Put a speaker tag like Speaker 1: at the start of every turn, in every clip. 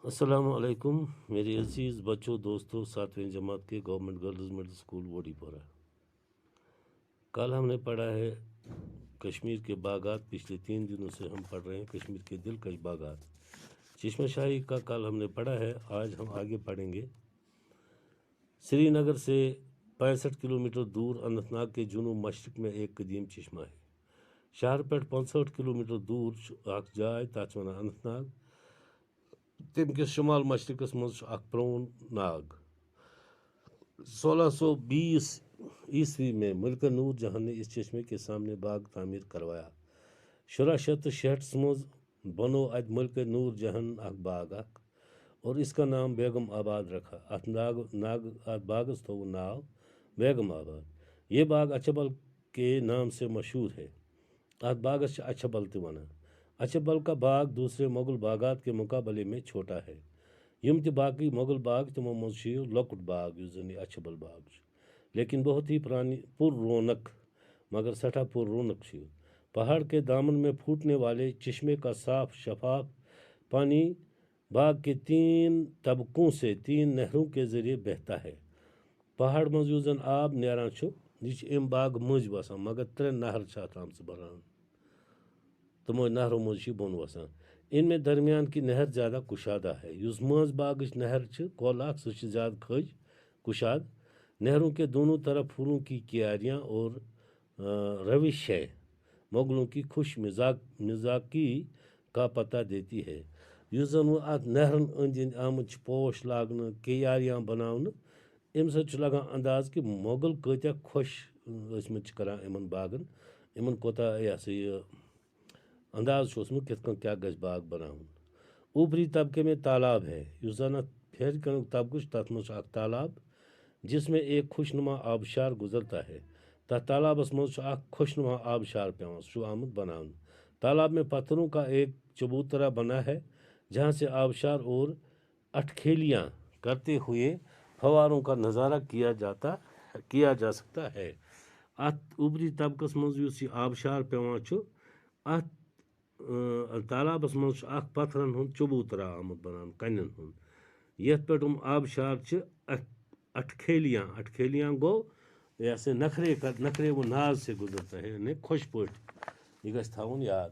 Speaker 1: السلام علیکم میرے عزیز بچوں دوستوں 7ویں جماعت کے government girls middle school woody پورہ۔ کل ہم نے پڑھا ہے کشمیر کے باغات۔ پچھلے 3 دنوں سے ہم پڑھ رہے ہیں کشمیر کے دلکش باغات۔ چشمہ شاہی کا کل ہم نے پڑھا ہے، آج ہم آگے پڑھیں گے۔ سری نگر سے 65 کلومیٹر دور اننت ناگ کے جنوب مشرق میں ایک قدیم چشمہ ہے۔ شہر پہ 65 کلومیٹر دور اخ جائے تتھ ونان اننت ناگ، تم کس شمال مشرقس مز اخ پرون ناگ۔ 1620 عیسوی میں ملکہ نور جہاں نے اس چشمے کے سامنے باغ تعمیر کروایا۔ 1666 مز بنو ات ملکہ نور جہاں اخ باغ اخ اور اس کا نام بیگم آباد رکھا۔ ات باغس تھو ناو بیگم آباد۔ یہ باغ اچھبل کے نام سے مشہور ہے۔ ات باغس اچھبل تہ ونان۔ اچھبل کا باغ دوسرے مغل باغات کے مقابلے میں چھوٹا ہے۔ یم تہ باقی مغل باغ تمو مز یہ لۄکُٹ باغ یُس زن یہ اچھبل باغ لیکن بہت ہی پر رونق، مگر سٹھا پر رونق یہ۔ پہاڑ کے دامن میں پھوٹنے والے چشمے کا صاف شفاف پانی باغ کے 3 طبقوں سے 3 نہروں کے ذریعے بہتا ہے۔ پہاڑ مز یُس زن آب نیران یہ ام باغ مز وسان، مگر 3 نہر چھ اتھ آمژ بناونہٕ۔ تمو نہرو مز بون وسان۔ ان میں درمیان کی نہر زیادہ کشادہ ہے۔ اس مز باغچ نہر کل اخ سہ زیادہ کھج کشاد۔ نہروں کے دونوں طرف پھولوں کی کیاریاں اور روش ہے مغلوں کی خوش مزاقی کا پتہ دیتی ہے۔ اس زن وہ ات نہرن اند اند آمت پوش لاگنہ کیاریاں بناونہ، ام سۭتۍ لگان انداز کہ مغل کتیا خوش ٲسمٕتۍ چھِ کران یمن باغن، یمن کوتاہ یہ انداز اوسمُت کتھ کن کیا گژھِ باغ بناون۔ اوپری طبقے میں تالاب ہے۔ اس زن ات پھیرِ کنُک طبقہ تتھ مز اخ تالاب جس میں ایک خوشنما آبشار گزرتا ہے۔ تتھ تالابس مز اخ خوشنما آبشار پیوان سہ آمت بناونہ۔ تالاب میں پتھروں کا ایک چبوترا بنا ہے جہاں سے آبشار اور اٹکھیلیاں کرتے ہوئے فواروں کا نظارہ کیا جا سکتا ہے۔ ات اوپری طبقس مز یس یہ آبشار پیوان ات تالابس مز اخ پتھرن ہند چبوترا آمت بنان کنن ہند، یتھ پہ آبشار اٹکھیلیاں گو یہ نکھرے وہ ناز سے گزرتا ہے، یعنی خوش پٲٹھۍ یہ گژھِ تھاوُن یاد۔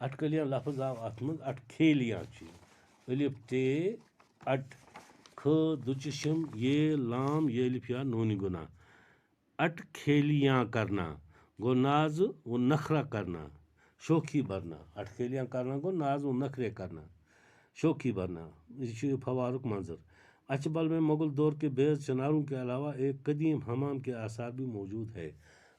Speaker 1: اٹکلیاں لفظ آو ات مز اٹکھیلیاں الف ٹ اٹ کھ دچشم یہ لام یہ الف یا نون گنا۔ اٹکھیلیاں کرنا گو ناز و نخرہ کرنا، شوخی بھرنا۔ اٹکھیلیاں کرنا گو ناز و نخرے کرنا، شوخی بھرنا۔ یہ فوارک منظر۔ اچھبل میں مغل دور کے بیز چناروں کے علاوہ ایک قدیم حمام کے آثار بھی موجود ہے۔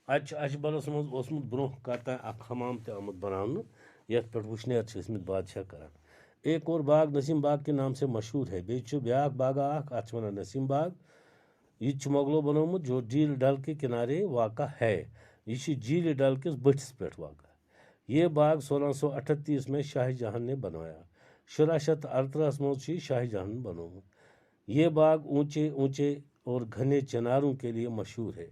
Speaker 1: اچھبلس مز اوسمت برونٛہہ کتان اخ حمام تہ آمت بناونہ یتھ پہ وچھنیر چھ ٲسمٕتۍ بادشاہ کران۔ ایک اور باغ نسیم باغ کے نام سے مشہور ہے۔ بیٚیہِ چھُ بیاکھ باغا اخ اتھ چھِ ونان نسیم باغ، یہ چھُ مغلو بنومُت جو جھیل ڈل کے کنارے واقع ہے۔ یہ چھُ جھیل ڈل کس بٹھس پہ واقع۔ یہ باغ 1638 میں شاہ جہاں نے بنوایا۔ 1638 مز شاہ جہاں نے بنومت۔ یہ باغ اونچے اور گھنے چناروں کے لیے مشہور ہے۔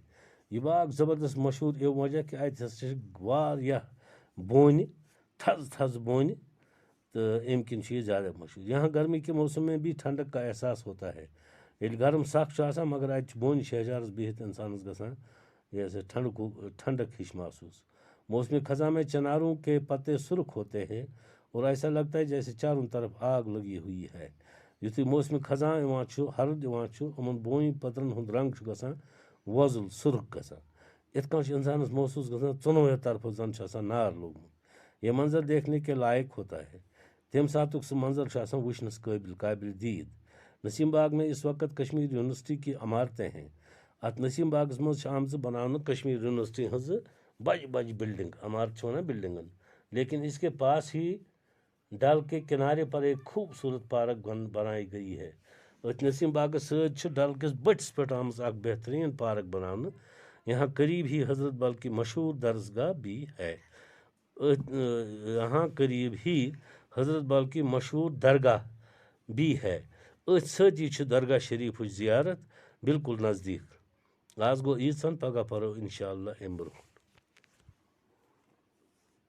Speaker 1: یہ باغ زبردست مشہور یہ وجہ کہ ات واریاہ بونہ تھز بونہ تو ام کن یہ زیادہ مشہور۔ یہاں گرمی کے موسم میں بھی ٹھنڈک کا احساس ہوتا ہے۔ یل گرم سخ آسان مگر ات بونہ شہجارس بہت انسانس گژھان جیسے ٹھنڈک ہش محسوس۔ موسم خزاں میں چناروں کے پتے سرخ ہوتے ہیں اور ایسا لگتا ہے جیسے چاروں طرف آگ لگی ہوئی ہے۔ یتھے موسم خزاں ہرد یمن بونہ پترن ہند رنگ گژھان وۄزُل سرخ گژھان، اتھ کن انسانس محسوس گژھان ژۄنوٕیو طرفو زن نار لوگمت۔ یہ منظر دیکھنے کے لائق ہوتا ہے۔ تمہ ساتک سہ منظر وچھنس قابل دید۔ نسیم باغ میں اس وقت کشمیر یونیورسٹی کی عمارتیں ہیں۔ ات نسیم باغس مز آمژ بناونہ کشمیر یونیورسٹی ہز بج بلڈنگ، عمارت ونان بلڈنگن، لیکن اس کے پاس ہی ڈل کے کنارے پر ایک خوبصورت پارک بنائی گئی ہے۔ نسیم باغس ست ڈل کس بٹس پہ آمژ اخ بہترین پارک بناونہ۔ یہاں قریب ہی حضرت بل کی مشہور درسگاہ بھی ہے۔ یہاں قریب ہی حضرت بل کی مشہور درگاہ بھی ہے۔ ات ستی درگاہ شریف زیارت بالکل نزدیک۔ آز گو عیژ پگہ پرو انشاءاللہ امہ برونٛہہ۔